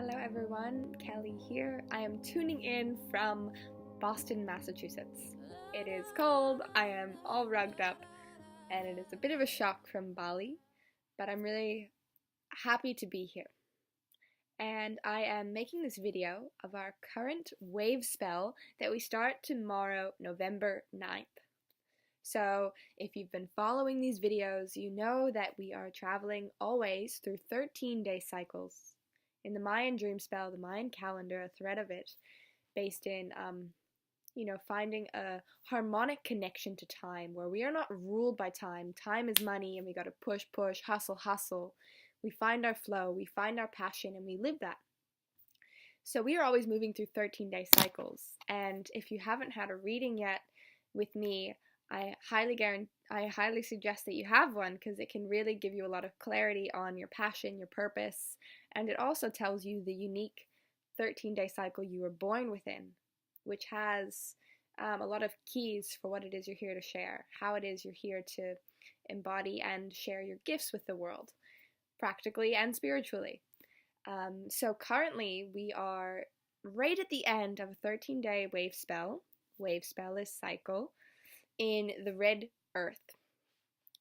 Hello everyone, Kelly here. I am tuning in from Boston, Massachusetts. It is cold, I am all rugged up, and it is a bit of a shock from Bali, but I'm really happy to be here. And I am making this video of our current Wavespell that we start tomorrow, November 9th. So if you've been following these videos, you know that we are traveling always through 13-day cycles. In the Mayan Dreamspell, the Mayan calendar, a thread of it, based in, finding a harmonic connection to time, where we are not ruled by time. Time is money, and we got to push, hustle. We find our flow, we find our passion, and we live that. So we are always moving through 13-day cycles. And if you haven't had a reading yet with me, I highly suggest that you have one, because it can really give you a lot of clarity on your passion, your purpose, and it also tells you the unique 13-day cycle you were born within, which has a lot of keys for what it is you're here to share, how it is you're here to embody and share your gifts with the world, practically and spiritually. So currently we are right at the end of a 13-day Wavespell. Wavespell is cycle in the red earth.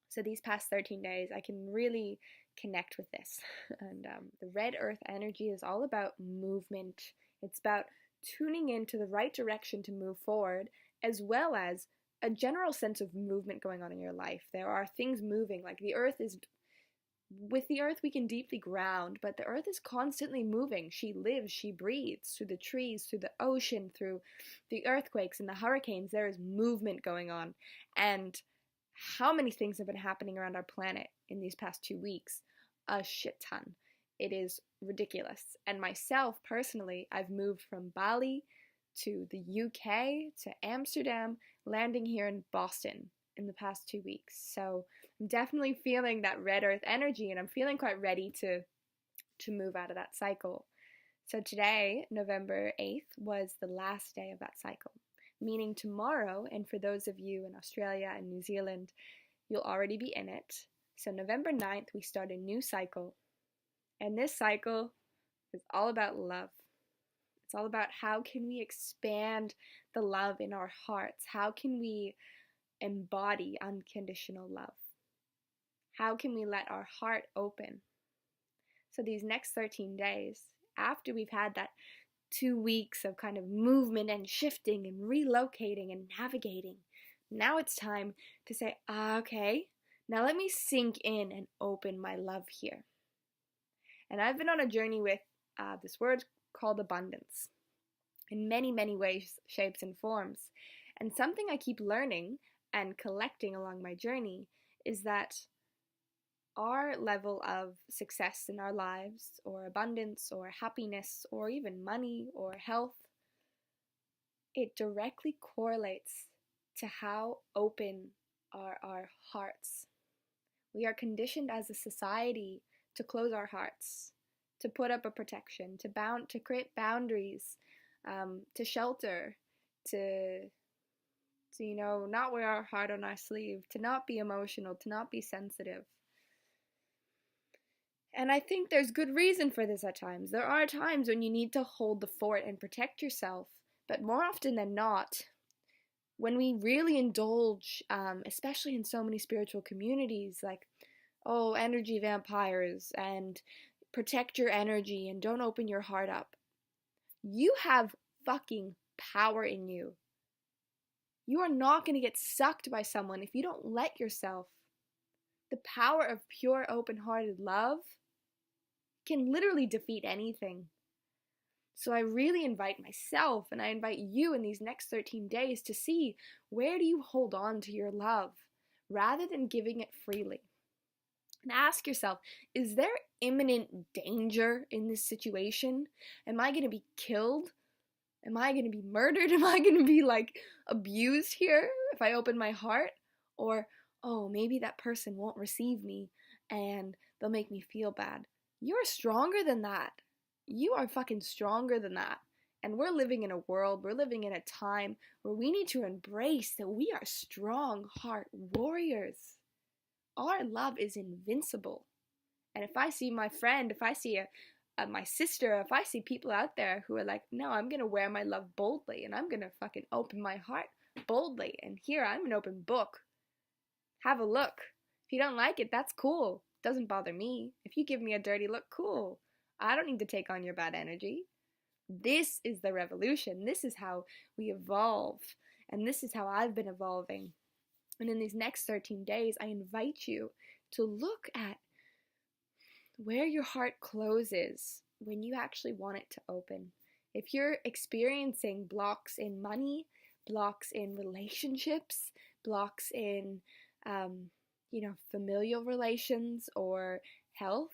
So these past 13 days, I can really connect with this. And the red earth energy is all about movement. It's about tuning into the right direction to move forward, as well as a general sense of movement going on in your life. There are things moving, like with the earth we can deeply ground, but the earth is constantly moving. She lives, she breathes through the trees, through the ocean, through the earthquakes and the hurricanes. There is movement going on. And how many things have been happening around our planet in these past 2 weeks? A shit ton. It is ridiculous. And myself, personally, I've moved from Bali to the UK, to Amsterdam, landing here in Boston in the past 2 weeks. So I'm definitely feeling that red earth energy, and I'm feeling quite ready to move out of that cycle. So today, November 8th, was the last day of that cycle, meaning tomorrow, and for those of you in Australia and New Zealand, you'll already be in it. So November 9th, we start a new cycle, and this cycle is all about love. It's all about how can we expand the love in our hearts? How can we embody unconditional love? How can we let our heart open? So these next 13 days, after we've had that 2 weeks of kind of movement and shifting and relocating and navigating, now it's time to say, okay, now let me sink in and open my love here. And I've been on a journey with this word called abundance in many, many ways, shapes, and forms. And something I keep learning and collecting along my journey is that our level of success in our lives, or abundance, or happiness, or even money, or health, it directly correlates to how open are our hearts. We are conditioned as a society to close our hearts, to put up a protection, to create boundaries, to shelter, to not wear our heart on our sleeve, to not be emotional, to not be sensitive. And I think there's good reason for this at times. There are times when you need to hold the fort and protect yourself, but more often than not, when we really indulge, especially in so many spiritual communities, like, energy vampires, and protect your energy, and don't open your heart up, you have fucking power in you. You are not going to get sucked by someone if you don't let yourself. The power of pure, open-hearted love can literally defeat anything. So I really invite myself, and I invite you in these next 13 days to see, where do you hold on to your love rather than giving it freely? And ask yourself, is there imminent danger in this situation? Am I going to be killed? Am I going to be murdered? Am I going to be abused here if I open my heart? Or, maybe that person won't receive me and they'll make me feel bad. You're stronger than that. You are fucking stronger than that. And we're living in a world, we're living in a time where we need to embrace that we are strong heart warriors. Our love is invincible. And if I see my friend, if I see my sister, if I see people out there who are like, no, I'm going to wear my love boldly and I'm going to fucking open my heart boldly. And here, I'm an open book. Have a look. If you don't like it, that's cool. Doesn't bother me. If you give me a dirty look, cool. I don't need to take on your bad energy. This is the revolution. This is how we evolve. And this is how I've been evolving. And in these next 13 days, I invite you to look at where your heart closes when you actually want it to open. If you're experiencing blocks in money, blocks in relationships, blocks in, familial relations or health,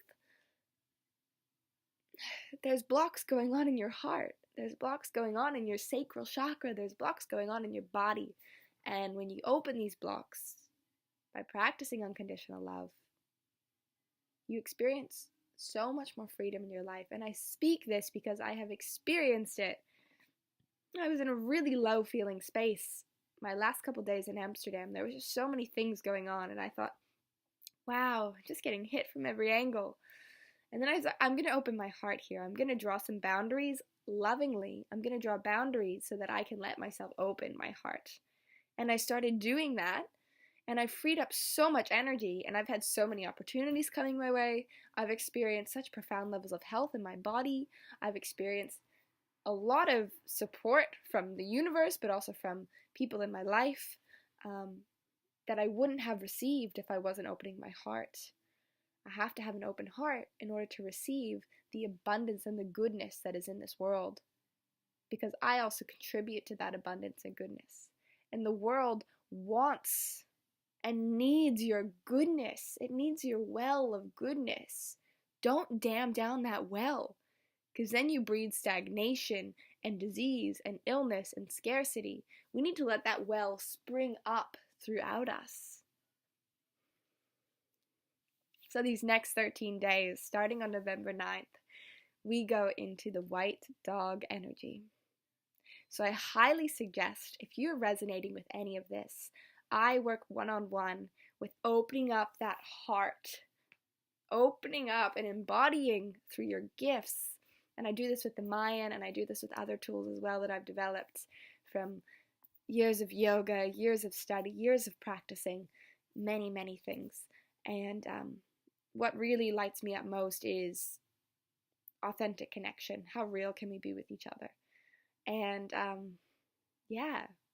there's blocks going on in your heart. There's blocks going on in your sacral chakra. There's blocks going on in your body. And when you open these blocks by practicing unconditional love, you experience so much more freedom in your life. And I speak this because I have experienced it. I was in a really low feeling space my last couple days in Amsterdam. There was just so many things going on, and I thought, wow, just getting hit from every angle. And then I was like, I'm going to open my heart here. I'm going to draw some boundaries lovingly. I'm going to draw boundaries so that I can let myself open my heart. And I started doing that, and I freed up so much energy, and I've had so many opportunities coming my way. I've experienced such profound levels of health in my body. I've experienced a lot of support from the universe, but also from people in my life that I wouldn't have received if I wasn't opening my heart. I have to have an open heart in order to receive the abundance and the goodness that is in this world, because I also contribute to that abundance and goodness. And the world wants and needs your goodness. It needs your well of goodness. Don't dam down that well, because then you breed stagnation and disease and illness and scarcity. We need to let that well spring up throughout us. So these next 13 days, starting on November 9th, we go into the white dog energy. So I highly suggest, if you're resonating with any of this, I work one-on-one with opening up that heart, opening up and embodying through your gifts. And I do this with the Mayan, and I do this with other tools as well that I've developed from years of yoga, years of study, years of practicing, many, many things. And what really lights me up most is authentic connection. How real can we be with each other? And I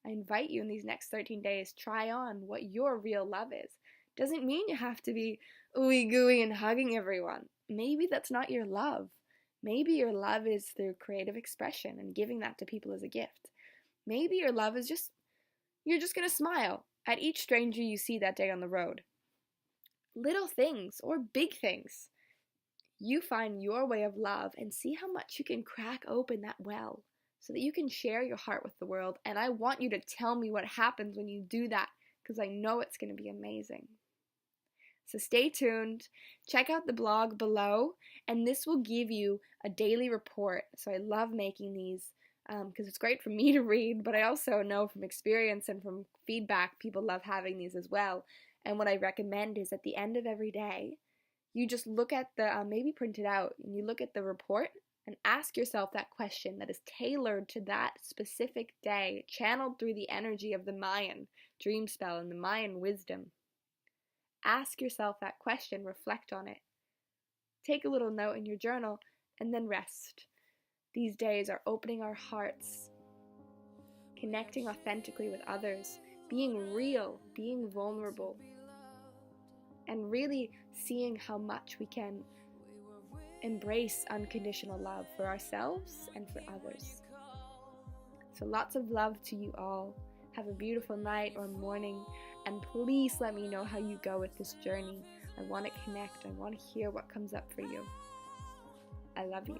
invite you in these next 13 days, try on what your real love is. Doesn't mean you have to be ooey gooey and hugging everyone. Maybe that's not your love. Maybe your love is through creative expression and giving that to people as a gift. Maybe your love is you're just going to smile at each stranger you see that day on the road. Little things or big things. You find your way of love and see how much you can crack open that well so that you can share your heart with the world. And I want you to tell me what happens when you do that, because I know it's going to be amazing. So stay tuned, check out the blog below, and this will give you a daily report. So I love making these because it's great for me to read, but I also know from experience and from feedback, people love having these as well. And what I recommend is at the end of every day, you just look at maybe print it out, and you look at the report and ask yourself that question that is tailored to that specific day, channeled through the energy of the Mayan Dreamspell and the Mayan wisdom. Ask yourself that question, reflect on it. Take a little note in your journal, and then rest. These days are opening our hearts, connecting authentically with others, being real, being vulnerable, and really seeing how much we can embrace unconditional love for ourselves and for others. So lots of love to you all. Have a beautiful night or morning, and please let me know how you go with this journey. I want to connect. I want to hear what comes up for you. I love you.